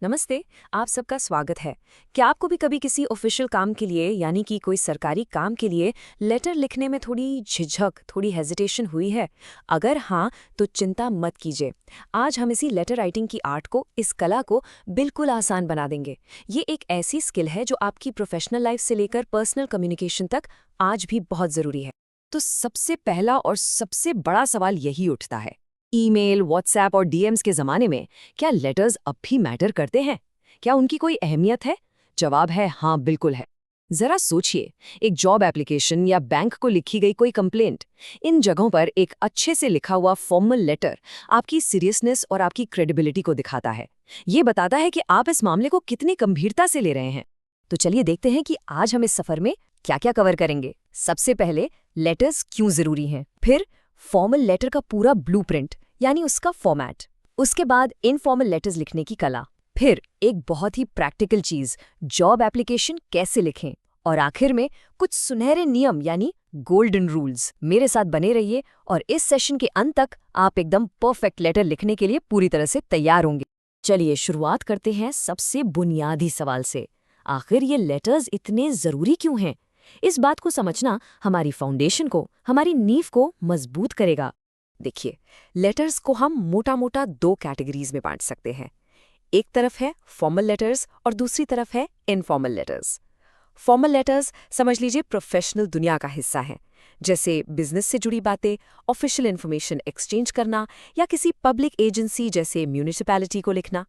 नमस्ते। आप सबका स्वागत है। क्या आपको भी कभी किसी ऑफिशियल काम के लिए यानी कि कोई सरकारी काम के लिए लेटर लिखने में थोड़ी झिझक, थोड़ी हेजिटेशन हुई है? अगर हाँ, तो चिंता मत कीजिए। आज हम इसी लेटर राइटिंग की आर्ट को, इस कला को बिल्कुल आसान बना देंगे। ये एक ऐसी स्किल है जो आपकी प्रोफेशनल लाइफ से लेकर पर्सनल कम्युनिकेशन तक आज भी बहुत ज़रूरी है। तो सबसे पहला और सबसे बड़ा सवाल यही उठता है, ईमेल, व्हाट्सएप और डीएम्स के ज़माने में क्या लेटर्स अब भी मैटर करते हैं? क्या उनकी कोई अहमियत है? जवाब है हाँ, बिल्कुल है। जरा सोचिए, एक जॉब एप्लीकेशन या बैंक को लिखी गई कोई कंप्लेंट, इन जगहों पर एक अच्छे से लिखा हुआ फॉर्मल लेटर आपकी सीरियसनेस और आपकी क्रेडिबिलिटी को दिखाता है। ये बताता है कि आप इस मामले को कितनी गंभीरता से ले रहे हैं। तो चलिए देखते हैं कि आज हम इस सफर में क्या क्या कवर करेंगे। सबसे पहले लेटर्स क्यों जरूरी हैं, फिर फॉर्मल लेटर का पूरा ब्लूप्रिंट यानी उसका फॉर्मेट, उसके बाद इनफॉर्मल लेटर्स लिखने की कला, फिर एक बहुत ही प्रैक्टिकल चीज, जॉब एप्लीकेशन कैसे लिखें, और आखिर में कुछ सुनहरे नियम यानी गोल्डन रूल्स। मेरे साथ बने रहिए और इस सेशन के अंत तक आप एकदम परफेक्ट लेटर लिखने के लिए पूरी तरह से तैयार होंगे। चलिए शुरुआत करते हैं सबसे बुनियादी सवाल से। आखिर ये लेटर्स इतने जरूरी क्यों हैं? इस बात को समझना हमारी फाउंडेशन को, हमारी नींव को मजबूत करेगा। देखिए, लेटर्स को हम मोटा मोटा दो कैटेगरीज में बांट सकते हैं। एक तरफ है फॉर्मल लेटर्स और दूसरी तरफ है इनफॉर्मल लेटर्स। फॉर्मल लेटर्स समझ लीजिए प्रोफेशनल दुनिया का हिस्सा है, जैसे बिजनेस से जुड़ी बातें, ऑफिशियल इन्फॉर्मेशन एक्सचेंज करना या किसी पब्लिक एजेंसी जैसे म्यूनिसिपैलिटी को लिखना।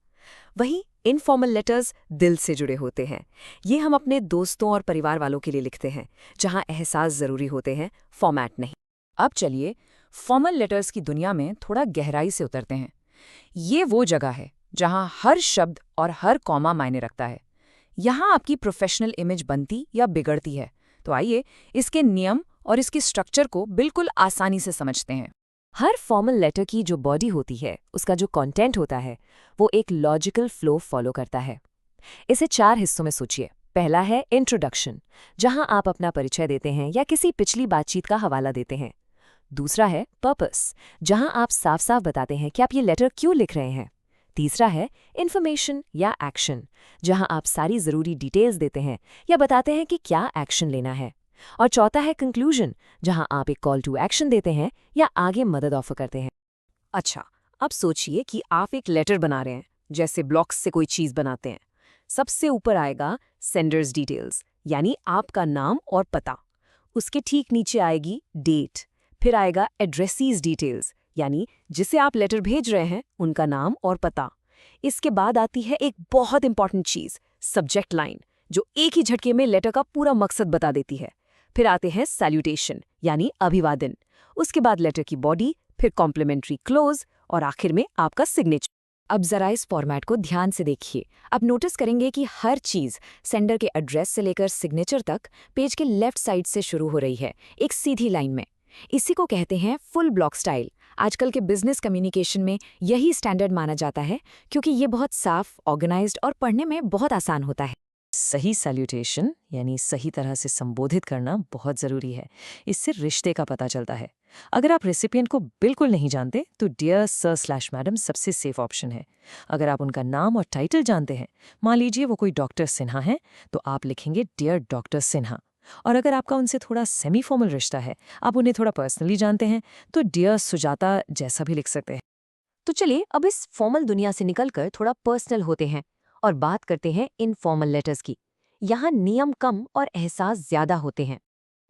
वहीं इनफॉर्मल लेटर्स दिल से जुड़े होते हैं। ये हम अपने दोस्तों और परिवार वालों के लिए लिखते हैं, जहां एहसास जरूरी होते हैं, फॉर्मेट नहीं। अब चलिए फॉर्मल लेटर्स की दुनिया में थोड़ा गहराई से उतरते हैं। ये वो जगह है जहां हर शब्द और हर कॉमा मायने रखता है। यहाँ आपकी प्रोफेशनल इमेज बनती या बिगड़ती है। तो आइए इसके नियम और इसके स्ट्रक्चर को बिल्कुल आसानी से समझते हैं। हर फॉर्मल लेटर की जो बॉडी होती है, उसका जो कंटेंट होता है, वो एक लॉजिकल फ्लो फॉलो करता है। इसे 4 हिस्सों में सोचिए। पहला है इंट्रोडक्शन, जहां आप अपना परिचय देते हैं या किसी पिछली बातचीत का हवाला देते हैं। दूसरा है पर्पस, जहां आप साफ साफ बताते हैं कि आप ये लेटर क्यों लिख रहे हैं। तीसरा है इन्फॉर्मेशन या एक्शन, जहां आप सारी ज़रूरी डिटेल्स देते हैं या बताते हैं कि क्या एक्शन लेना है। और चौथा है कंक्लूजन, जहां आप एक कॉल टू एक्शन देते हैं या आगे मदद ऑफर करते हैं। अच्छा, अब सोचिए कि आप एक लेटर बना रहे हैं, जैसे ब्लॉक्स से कोई चीज़ बनाते हैं। सबसे ऊपर आएगा सेंडर्स डिटेल्स, यानी आपका नाम और पता। उसके ठीक नीचे आएगी डेट। फिर आएगा एड्रेसीज डिटेल्स, यानी जिसे आप लेटर भेज रहे हैं उनका नाम और पता। इसके बाद आती है एक बहुत इंपॉर्टेंट चीज, सब्जेक्ट लाइन, जो एक ही झटके में लेटर का पूरा मकसद बता देती है। फिर आते हैं सैल्यूटेशन यानी अभिवादन। उसके बाद लेटर की बॉडी, फिर कॉम्प्लीमेंट्री क्लोज और आखिर में आपका सिग्नेचर। अब जरा इस फॉर्मेट को ध्यान से देखिए। अब नोटिस करेंगे कि हर चीज सेंडर के एड्रेस से लेकर सिग्नेचर तक पेज के लेफ्ट साइड से शुरू हो रही है, एक सीधी लाइन में। इसी को कहते हैं फुल ब्लॉक स्टाइल। आजकल के बिजनेस कम्युनिकेशन में यही स्टैंडर्ड माना जाता है, क्योंकि ये बहुत साफ, ऑर्गेनाइज्ड और पढ़ने में बहुत आसान होता है। सही सैल्यूटेशन यानी सही तरह से संबोधित करना बहुत ज़रूरी है। इससे रिश्ते का पता चलता है। अगर आप रेसिपिएंट को बिल्कुल नहीं जानते तो डियर सर/मैडम सबसे सेफ ऑप्शन है। अगर आप उनका नाम और टाइटल जानते हैं, मान लीजिए वो कोई डॉक्टर सिन्हा है, तो आप लिखेंगे डियर डॉक्टर सिन्हा। और अगर आपका उनसे थोड़ा सेमी फॉर्मल रिश्ता है, आप उन्हें थोड़ा पर्सनली जानते हैं, तो डियर सुजाता जैसा भी लिख सकते हैं। तो चलिए अब इस फॉर्मल दुनिया से निकलकर थोड़ा पर्सनल होते हैं और बात करते हैं इनफॉर्मल लेटर्स की। यहाँ नियम कम और एहसास ज्यादा होते हैं।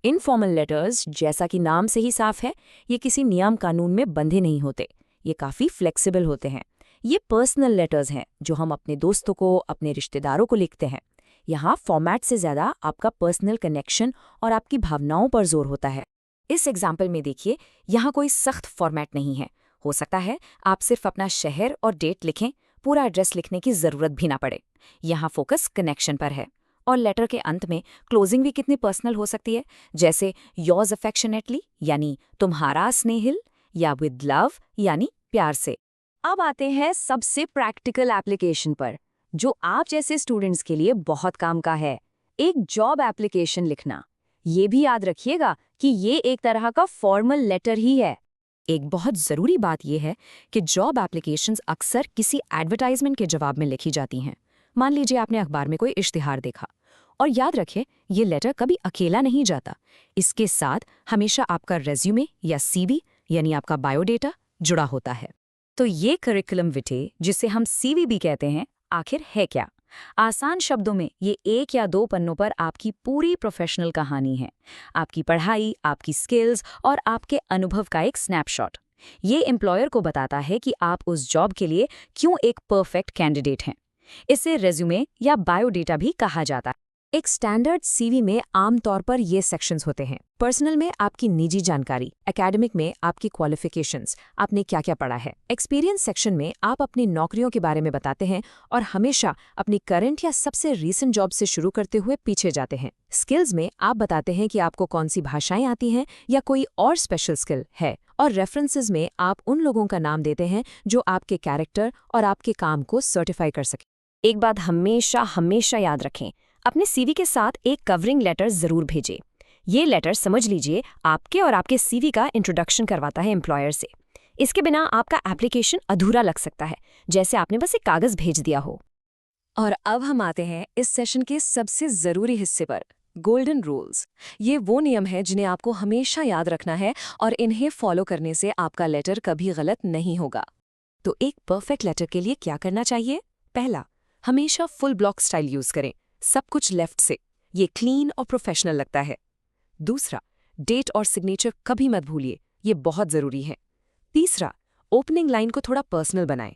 इनफॉर्मल लेटर्स, जैसा कि नाम से ही साफ है, ये किसी नियम कानून में बंधे नहीं होते। ये काफ़ी फ्लेक्सिबल होते हैं। ये पर्सनल लेटर्स हैं जो हम अपने दोस्तों को, अपने रिश्तेदारों को लिखते हैं। यहाँ फॉर्मेट से ज़्यादा आपका पर्सनल कनेक्शन और आपकी भावनाओं पर जोर होता है। इस एग्जाम्पल में देखिए, यहाँ कोई सख्त फॉर्मेट नहीं है। हो सकता है आप सिर्फ अपना शहर और डेट लिखें, पूरा एड्रेस लिखने की ज़रूरत भी ना पड़े। यहाँ फोकस कनेक्शन पर है। और लेटर के अंत में क्लोजिंग भी कितनी पर्सनल हो सकती है, जैसे योर्स अफेक्शनेटली यानी तुम्हारा स्नेहिल, या विद लव यानी प्यार से। अब आते हैं सबसे प्रैक्टिकल एप्लीकेशन पर, जो आप जैसे स्टूडेंट्स के लिए बहुत काम का है, एक जॉब एप्लीकेशन लिखना। ये भी याद रखिएगा कि ये एक तरह का फॉर्मल लेटर ही है। एक बहुत ज़रूरी बात यह है कि जॉब एप्लीकेशंस अक्सर किसी एडवर्टाइजमेंट के जवाब में लिखी जाती हैं। मान लीजिए आपने अखबार में कोई इश्तिहार देखा। और याद रखें, ये लेटर कभी अकेला नहीं जाता। इसके साथ हमेशा आपका रेज्यूमे या सीवी यानी आपका बायोडेटा जुड़ा होता है। तो ये करिकुलम विटे, जिसे हम सीवी भी कहते हैं, आखिर है क्या? आसान शब्दों में ये 1 या 2 पन्नों पर आपकी पूरी प्रोफेशनल कहानी है। आपकी पढ़ाई, आपकी स्किल्स और आपके अनुभव का एक स्नैपशॉट। ये एम्प्लॉयर को बताता है कि आप उस जॉब के लिए क्यों एक परफेक्ट कैंडिडेट हैं। इसे रेज्यूमे या बायोडेटा भी कहा जाता है। एक स्टैंडर्ड सीवी में आमतौर पर ये सेक्शंस होते हैं। पर्सनल में आपकी निजी जानकारी, एकेडमिक में आपकी क्वालिफिकेशंस, आपने क्या क्या पढ़ा है। एक्सपीरियंस सेक्शन में आप अपनी नौकरियों के बारे में बताते हैं और हमेशा अपनी करंट या सबसे रीसेंट जॉब से शुरू करते हुए पीछे जाते हैं। स्किल्स में आप बताते हैं कि आपको कौन सी भाषाएं आती हैं या कोई और स्पेशल स्किल है। और रेफरेंसेस में आप उन लोगों का नाम देते हैं जो आपके कैरेक्टर और आपके काम को सर्टिफाई कर सके। एक बात हमेशा हमेशा याद रखें, अपने सीवी के साथ एक कवरिंग लेटर जरूर भेजें। ये लेटर, समझ लीजिए, आपके और आपके सीवी का इंट्रोडक्शन करवाता है एम्प्लॉयर से। इसके बिना आपका एप्लीकेशन अधूरा लग सकता है, जैसे आपने बस एक कागज भेज दिया हो। और अब हम आते हैं इस सेशन के सबसे जरूरी हिस्से पर, गोल्डन रूल्स। ये वो नियम हैं जिन्हें आपको हमेशा याद रखना है और इन्हें फॉलो करने से आपका लेटर कभी गलत नहीं होगा। तो एक परफेक्ट लेटर के लिए क्या करना चाहिए? पहला, हमेशा फुल ब्लॉक स्टाइल यूज करें, सब कुछ लेफ्ट से। ये क्लीन और प्रोफेशनल लगता है। दूसरा, डेट और सिग्नेचर कभी मत भूलिए, ये बहुत जरूरी है। तीसरा, ओपनिंग लाइन को थोड़ा पर्सनल बनाएं।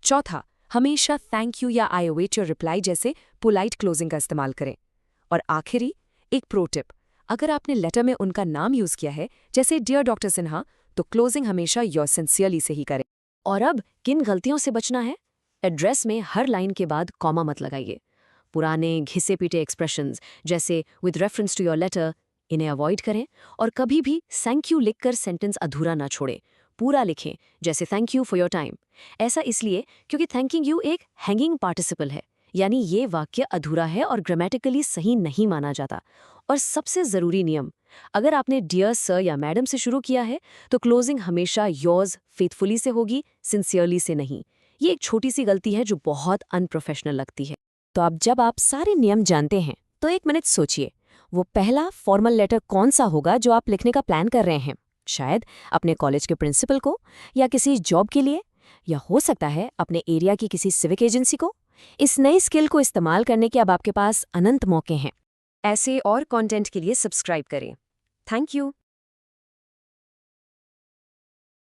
चौथा, हमेशा थैंक यू या आई अवेट योर रिप्लाई जैसे पोलाइट क्लोजिंग का इस्तेमाल करें। और आखिरी, एक प्रो टिप, अगर आपने लेटर में उनका नाम यूज किया है, जैसे डियर डॉक्टर सिन्हा, तो क्लोजिंग हमेशा योर सिंसियरली से ही करें। और अब किन गलतियों से बचना है? एड्रेस में हर लाइन के बाद कॉमा मत लगाइए। पुराने घिसे पीटे एक्सप्रेशंस जैसे with reference to your letter, इन्हें अवॉइड करें। और कभी भी थैंक यू लिखकर सेंटेंस अधूरा ना छोड़ें, पूरा लिखें, जैसे thank you for your time. ऐसा इसलिए क्योंकि थैंकिंग यू एक हैंगिंग पार्टिसिपल है, यानी ये वाक्य अधूरा है और ग्रामेटिकली सही नहीं माना जाता। और सबसे ज़रूरी नियम, अगर आपने डियर सर या मैडम से शुरू किया है, तो क्लोजिंग हमेशा योर्स फेथफुली से होगी, सिंसियरली से नहीं। ये एक छोटी सी गलती है जो बहुत अनप्रोफेशनल लगती है। तो अब जब आप सारे नियम जानते हैं, तो 1 मिनट सोचिए, वो पहला फॉर्मल लेटर कौन सा होगा जो आप लिखने का प्लान कर रहे हैं? शायद अपने कॉलेज के प्रिंसिपल को, या किसी जॉब के लिए, या हो सकता है अपने एरिया की किसी सिविक एजेंसी को। इस नई स्किल को इस्तेमाल करने के अब आपके पास अनंत मौके हैं। ऐसे और कंटेंट के लिए सब्सक्राइब करें। Thank you.